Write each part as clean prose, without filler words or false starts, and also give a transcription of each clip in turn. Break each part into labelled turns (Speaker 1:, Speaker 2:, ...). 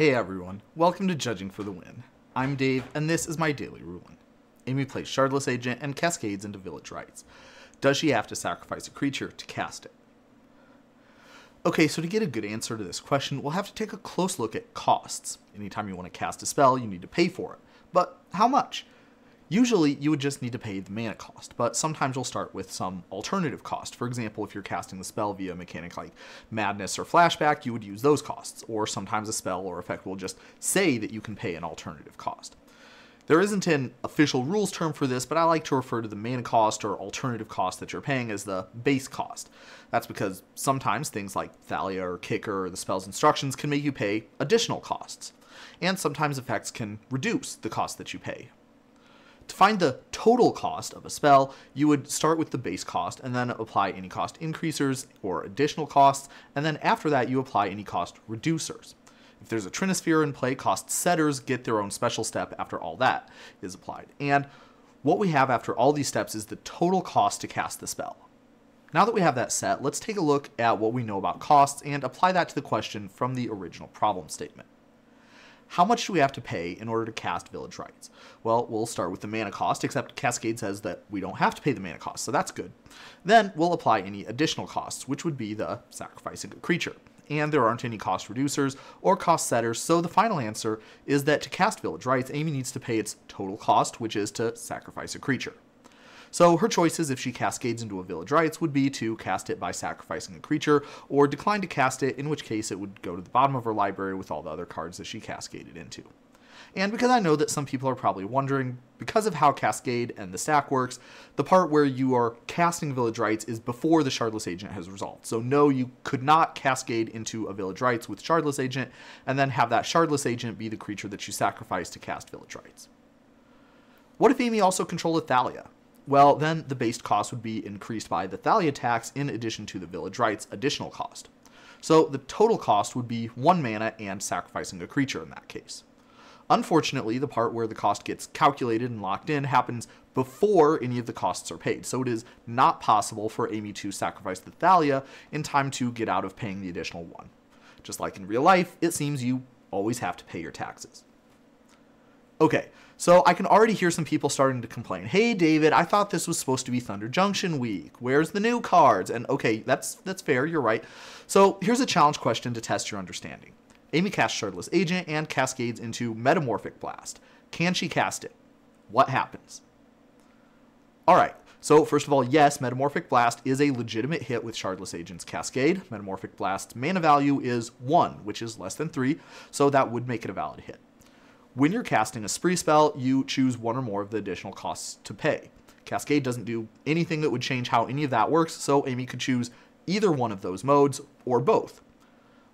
Speaker 1: Hey everyone, welcome to Judging for the Win. I'm Dave, and this is my daily ruling. Amy plays Shardless Agent and cascades into Village Rites. Does she have to sacrifice a creature to cast it? Okay, so to get a good answer to this question, we'll have to take a close look at costs. Anytime you want to cast a spell, you need to pay for it. But how much? Usually, you would just need to pay the mana cost, but sometimes you'll start with some alternative cost. For example, if you're casting the spell via a mechanic like Madness or Flashback, you would use those costs, or sometimes a spell or effect will just say that you can pay an alternative cost. There isn't an official rules term for this, but I like to refer to the mana cost or alternative cost that you're paying as the base cost. That's because sometimes things like Thalia or Kicker or the spell's instructions can make you pay additional costs, and sometimes effects can reduce the cost that you pay. To find the total cost of a spell, you would start with the base cost and then apply any cost increasers or additional costs, and then after that you apply any cost reducers. If there's a Trinisphere in play, cost setters get their own special step after all that is applied. And what we have after all these steps is the total cost to cast the spell. Now that we have that set, let's take a look at what we know about costs and apply that to the question from the original problem statement. How much do we have to pay in order to cast Village Rites? Well, we'll start with the mana cost, except Cascade says that we don't have to pay the mana cost, so that's good. Then we'll apply any additional costs, which would be the sacrificing a creature. And there aren't any cost reducers or cost setters, so the final answer is that to cast Village Rites, Amy needs to pay its total cost, which is to sacrifice a creature. So her choices if she cascades into a Village Rites would be to cast it by sacrificing a creature, or decline to cast it, in which case it would go to the bottom of her library with all the other cards that she cascaded into. And because I know that some people are probably wondering, because of how Cascade and the stack works, the part where you are casting Village Rites is before the Shardless Agent has resolved. So no, you could not cascade into a Village Rites with Shardless Agent, and then have that Shardless Agent be the creature that you sacrifice to cast Village Rites. What if Amy also controlled Thalia? Well, then the base cost would be increased by the Thalia tax in addition to the Village Rites additional cost. So the total cost would be 1 mana and sacrificing a creature in that case. Unfortunately, the part where the cost gets calculated and locked in happens before any of the costs are paid, so it is not possible for Amy to sacrifice the Thalia in time to get out of paying the additional 1. Just like in real life, it seems you always have to pay your taxes. Okay, so I can already hear some people starting to complain. Hey David, I thought this was supposed to be Thunder Junction week. Where's the new cards? And okay, that's fair, you're right. So here's a challenge question to test your understanding. Amy casts Shardless Agent and cascades into Metamorphic Blast. Can she cast it? What happens? Alright, so first of all, yes, Metamorphic Blast is a legitimate hit with Shardless Agent's Cascade. Metamorphic Blast's mana value is 1, which is less than 3, so that would make it a valid hit. When you're casting a spree spell, you choose one or more of the additional costs to pay. Cascade doesn't do anything that would change how any of that works, so Amy could choose either one of those modes, or both.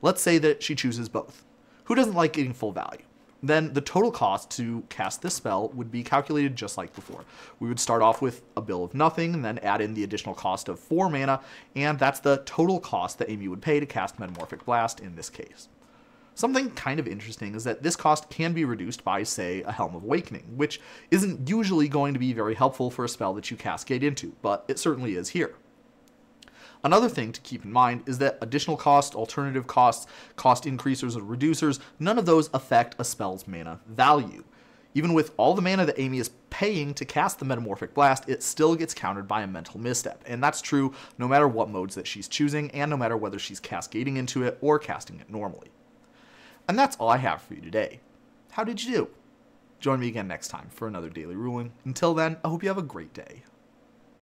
Speaker 1: Let's say that she chooses both. Who doesn't like getting full value? Then the total cost to cast this spell would be calculated just like before. We would start off with a bill of nothing, and then add in the additional cost of 4 mana, and that's the total cost that Amy would pay to cast Metamorphic Blast in this case. Something kind of interesting is that this cost can be reduced by, say, a Helm of Awakening, which isn't usually going to be very helpful for a spell that you cascade into, but it certainly is here. Another thing to keep in mind is that additional costs, alternative costs, cost increasers or reducers, none of those affect a spell's mana value. Even with all the mana that Amy is paying to cast the Metamorphic Blast, it still gets countered by a mental misstep, and that's true no matter what modes that she's choosing, and no matter whether she's cascading into it or casting it normally. And that's all I have for you today. How did you do? Join me again next time for another daily ruling. Until then, I hope you have a great day.